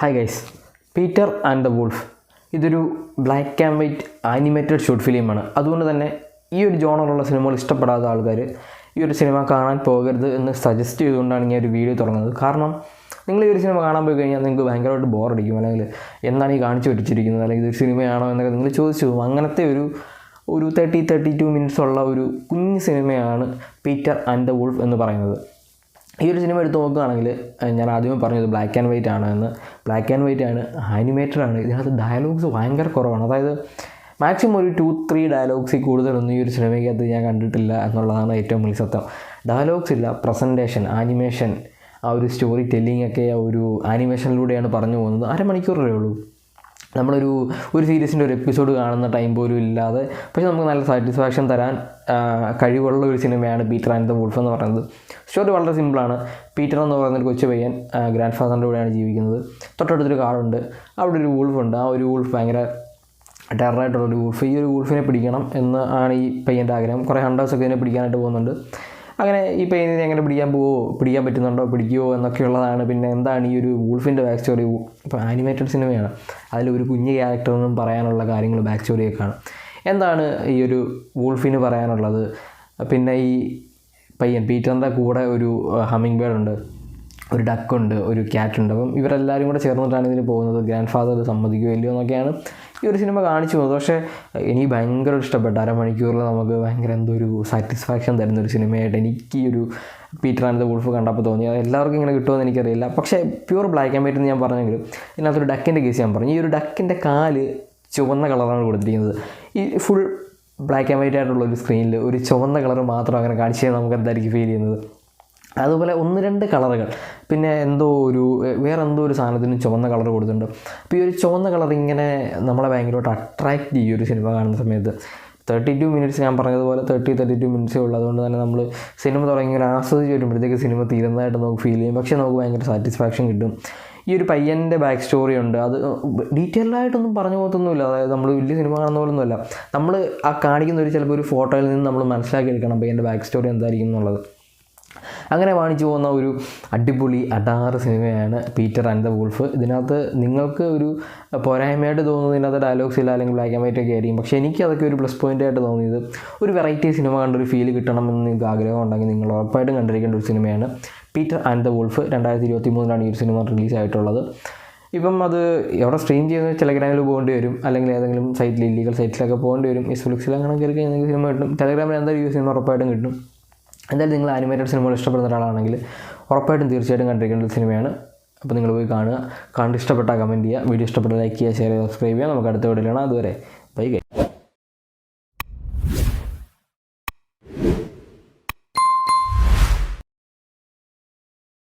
Hi guys, Peter and the wolf ഇതൊരു black and white animated short ഫിലിമാണ്. അതുകൊണ്ട് തന്നെ ഈ ഒരു ജോണറുള്ള സിനിമകൾ ഇഷ്ടപ്പെടാത്ത ആൾക്കാർ ഈ ഒരു സിനിമ കാണാൻ പോകരുത് എന്ന് സജസ്റ്റ് ചെയ്തുകൊണ്ടാണ് ഞാൻ ഒരു വീഡിയോ തുടങ്ങുന്നത്. കാരണം നിങ്ങൾ ഈ ഒരു സിനിമ കാണാൻ പോയി കഴിഞ്ഞാൽ നിങ്ങൾക്ക് ഭയങ്കരമായിട്ട് ബോറടിക്കും, അല്ലെങ്കിൽ എന്താണ് ഈ കാണിച്ചു വെച്ചിരിക്കുന്നത്, അല്ലെങ്കിൽ ഇതൊരു സിനിമയാണോ എന്നൊക്കെ നിങ്ങൾ ചോദിച്ചു പോകും. അങ്ങനത്തെ ഒരു 32 മിനിറ്റ്സ് ഉള്ള ഒരു കുഞ്ഞ് സിനിമയാണ് പീറ്റർ ആൻഡ് ദ വൂൾഫ് എന്ന് പറയുന്നത്. ഈ ഒരു സിനിമ എടുത്ത് നോക്കുകയാണെങ്കിൽ ഞാൻ ആദ്യമേ പറഞ്ഞത് ബ്ലാക്ക് ആൻഡ് വൈറ്റ് ആണ് എന്ന്. ബ്ലാക്ക് ആൻഡ് വൈറ്റ് ആണ്, ആനിമേറ്റഡ് ആണ്. ഇതിനകത്ത് ഡയലോഗ്സ് ഭയങ്കര കുറവാണ്. അതായത് മാക്സിമം ഒരു 2-3 ഡയലോഗ്സിൽ കൂടുതലൊന്നും ഈ ഒരു സിനിമയ്ക്കകത്ത് ഞാൻ കണ്ടിട്ടില്ല എന്നുള്ളതാണ് ഏറ്റവും വലിയ സത്യം. ഡയലോഗ്സ് ഇല്ല, പ്രസൻറ്റേഷൻ, ആനിമേഷൻ, ആ ഒരു സ്റ്റോറി ടെല്ലിംഗ് ഒക്കെ ആ ഒരു ആനിമേഷനിലൂടെയാണ് പറഞ്ഞു പോകുന്നത്. അരമണിക്കൂറേ ഉള്ളൂ. നമ്മളൊരു സീരീസിൻ്റെ ഒരു എപ്പിസോഡ് കാണുന്ന ടൈം പോലും ഇല്ലാതെ പക്ഷേ നമുക്ക് നല്ല സാറ്റിസ്ഫാക്ഷൻ തരാൻ കഴിവുള്ള ഒരു സിനിമയാണ് പീറ്റർ ആൻഡ് ദ വൂൾഫ് എന്ന് പറയുന്നത്. സ്റ്റോറി വളരെ സിമ്പിളാണ്. പീറ്റർ എന്ന് പറയുന്നൊരു കൊച്ചു പയ്യൻ ഗ്രാൻഡ് ഫാദറിൻ്റെ കൂടെയാണ് ജീവിക്കുന്നത്. തൊട്ടടുത്തൊരു കാടുണ്ട്, അവിടെ ഒരു വൂൾഫുണ്ട്. ആ ഒരു വൂൾഫ് ഭയങ്കര ടെററായിട്ടുള്ളൊരു വൂൾഫ്. ഈ ഒരു വൂൾഫിനെ പിടിക്കണം എന്ന് ആണ് ഈ പയ്യൻ്റെ ആഗ്രഹം. കുറേ ഹണ്ടേഴ്സൊക്കെ ഇതിനെ പിടിക്കാനായിട്ട് പോകുന്നുണ്ട്. അങ്ങനെ ഈ പയ്യനെ എങ്ങനെ പിടിക്കാൻ പറ്റുന്നുണ്ടോ, പിടിക്കുമോ എന്നൊക്കെയുള്ളതാണ്. പിന്നെ എന്താണ് ഈ ഒരു വൂൾഫിൻ്റെ ബാക്ക് സ്റ്റോറി. ഇപ്പോൾ ആനിമേറ്റഡ് സിനിമയാണ്, അതിലൊരു കുഞ്ഞ് ക്യാരക്ടറൊന്നും പറയാനുള്ള കാര്യങ്ങൾ ബാക്ക് സ്റ്റോറിയൊക്കെയാണ്. എന്താണ് ഈ ഒരു വൂൾഫിന് പറയാനുള്ളത്? പിന്നെ ഈ പയ്യൻ പീറ്ററിൻ്റെ കൂടെ ഒരു ഹമ്മിങ് ബേർഡ് ഉണ്ട്, ഒരു ഡക്കുണ്ട്, ഒരു ക്യാറ്റുണ്ട്. അപ്പം ഇവരെല്ലാവരും കൂടെ ചേർന്നിട്ടാണ് ഇതിന് പോകുന്നത്. ഗ്രാൻഡ് ഫാദർ സമ്മതിക്കുകയോ ഇല്ലയോ എന്നൊക്കെയാണ് ഈ ഒരു സിനിമ കാണിച്ചു പോകുന്നത്. പക്ഷേ എനിക്ക് ഭയങ്കര ഇഷ്ടപ്പെട്ട, അരമണിക്കൂറിൽ നമുക്ക് ഭയങ്കര എന്തോ ഒരു സാറ്റിസ്ഫാക്ഷൻ തരുന്നൊരു സിനിമയായിട്ട് എനിക്ക് ഈ ഒരു പീറ്റർ ആൻഡ് ദ വൂൾഫ് കണ്ടപ്പോൾ തോന്നി. അത് എല്ലാവർക്കും ഇങ്ങനെ കിട്ടുമെന്ന് എനിക്കറിയില്ല. പക്ഷേ പ്യൂർ ബ്ലാക്ക് ആൻഡ് വൈറ്റ് എന്ന് ഞാൻ പറഞ്ഞെങ്കിലും ഇതിനകത്തൊരു ഡക്കിൻ്റെ കേസ് ഞാൻ പറഞ്ഞു. ഈ ഒരു ഡക്കിൻ്റെ കാല് ചുവന്ന കളറാണ് കൊടുത്തിരിക്കുന്നത്. ഈ ഫുൾ ബ്ലാക്ക് ആൻഡ് വൈറ്റ് ആയിട്ടുള്ളൊരു സ്ക്രീനിൽ ഒരു ചുവന്ന കളർ മാത്രം അങ്ങനെ കാണിച്ചു കഴിഞ്ഞാൽ നമുക്ക് എന്തായിരിക്കും ഫീൽ ചെയ്യുന്നത്? അതുപോലെ 1-2 കളറുകൾ, പിന്നെ വേറെ എന്തോ ഒരു സാധനത്തിനും ചുവന്ന കളർ കൊടുത്തിട്ടുണ്ട്. അപ്പോൾ ഈ ഒരു ചുവന്ന കളർ ഇങ്ങനെ നമ്മളെ ഭയങ്കരമായിട്ട് അട്രാക്റ്റ് ചെയ്യും ഒരു സിനിമ കാണുന്ന സമയത്ത്. 32 മിനിറ്റ്സ് ഞാൻ പറഞ്ഞതുപോലെ 32 മിനിറ്റ്സേ ഉള്ളൂ. അതുകൊണ്ട് തന്നെ നമ്മൾ സിനിമ തുടങ്ങി ഇങ്ങനെ ആസ്വദിച്ച് വരുമ്പോഴത്തേക്ക് സിനിമ തീരുന്നതായിട്ട് നമുക്ക് ഫീൽ ചെയ്യും. പക്ഷേ നമുക്ക് ഭയങ്കര സാറ്റിസ്ഫാക്ഷൻ കിട്ടും. ഈ ഒരു പയ്യൻ്റെ ബാക്ക് സ്റ്റോറി ഉണ്ട്, അത് ഡീറ്റെയിൽഡായിട്ടൊന്നും പറഞ്ഞു പോകത്തൊന്നുമില്ല. അതായത് നമ്മൾ വലിയ സിനിമ കാണുന്ന പോലൊന്നുമല്ല. നമ്മൾ ആ കാണിക്കുന്ന ചിലപ്പോൾ ഒരു ഫോട്ടോയിൽ നിന്ന് നമ്മൾ മനസ്സിലാക്കി എടുക്കണം പയ്യൻ്റെ ബാക്ക് സ്റ്റോറി എന്തായിരിക്കും എന്നുള്ളത്. അങ്ങനെ കാണിച്ചു പോകുന്ന ഒരു അടിപൊളി അടാറ് സിനിമയാണ് പീറ്റർ ആൻഡ് ദ വൂൾഫ്. ഇതിനകത്ത് നിങ്ങൾക്ക് ഒരു പോരായ്മയായിട്ട് തോന്നുന്നത് ഇതിനകത്ത് ഡയലോഗ്സ് ഇല്ല, അല്ലെങ്കിൽ ബ്ലാക്ക് ആൻഡ് വൈറ്റ് ഒക്കെ ആയിരിക്കും. പക്ഷേ എനിക്ക് അതൊക്കെ ഒരു പ്ലസ് പോയിൻ്റായിട്ട് തോന്നിയത്. ഒരു വെറൈറ്റി സിനിമ കണ്ടൊരു ഫീൽ കിട്ടണമെന്ന് നിങ്ങൾക്ക് ആഗ്രഹം ഉണ്ടെങ്കിൽ നിങ്ങൾ ഉറപ്പായിട്ടും കണ്ടിരിക്കേണ്ട ഒരു സിനിമയാണ് പീറ്റർ ആൻഡ് ദ വൂൾഫ്. 2023 ഈ ഒരു സിനിമ റിലീസായിട്ടുള്ളത്. ഇപ്പം അത് എവിടെ സ്ട്രീം ചെയ്യുന്നത് ടെലഗ്രാമിൽ പോകേണ്ടി വരും, അല്ലെങ്കിൽ ഏതെങ്കിലും സൈറ്റിൽ ഇല്ലീഗൽ സൈറ്റിലൊക്കെ പോകേണ്ടി വരും. നെറ്റ്ഫ്ലിക്സിൽ അങ്ങനെ കയറി കഴിഞ്ഞാൽ സിനിമ കിട്ടും. ടെലഗ്രാമിൽ എന്തായാലും ഈ സിനിമ ഉറപ്പായിട്ടും കിട്ടും. എന്തായാലും നിങ്ങൾ ആനിമേറ്റഡ് സിനിമകൾ ഇഷ്ടപ്പെടുന്ന ഒരാളാണെങ്കിൽ ഉറപ്പായിട്ടും തീർച്ചയായിട്ടും കണ്ടിരിക്കേണ്ട ഒരു സിനിമയാണ്. അപ്പോൾ നിങ്ങൾ പോയി കാണുക. കണ്ട് ഇഷ്ടപ്പെട്ടാൽ കമൻറ്റ് ചെയ്യുക, വീഡിയോ ഇഷ്ടപ്പെട്ടാൽ ലൈക്ക് ചെയ്യുക, ഷെയർ ചെയ്യുക, സബ്സ്ക്രൈബ് ചെയ്യുക. നമുക്ക് അടുത്ത വീഡിയോയിലാണ്. അതുവരെ